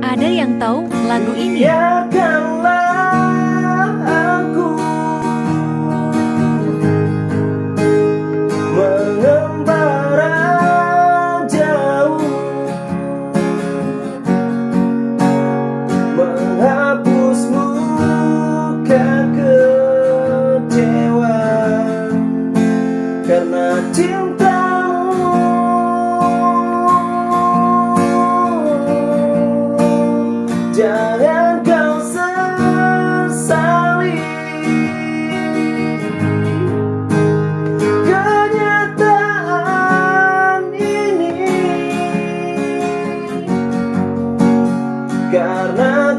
Ada yang tahu lagu ini? Biarkanlah aku mengembara jauh, menghapus luka kecewa karena cintamu. Jangan kau sesali kenyataan ini, karena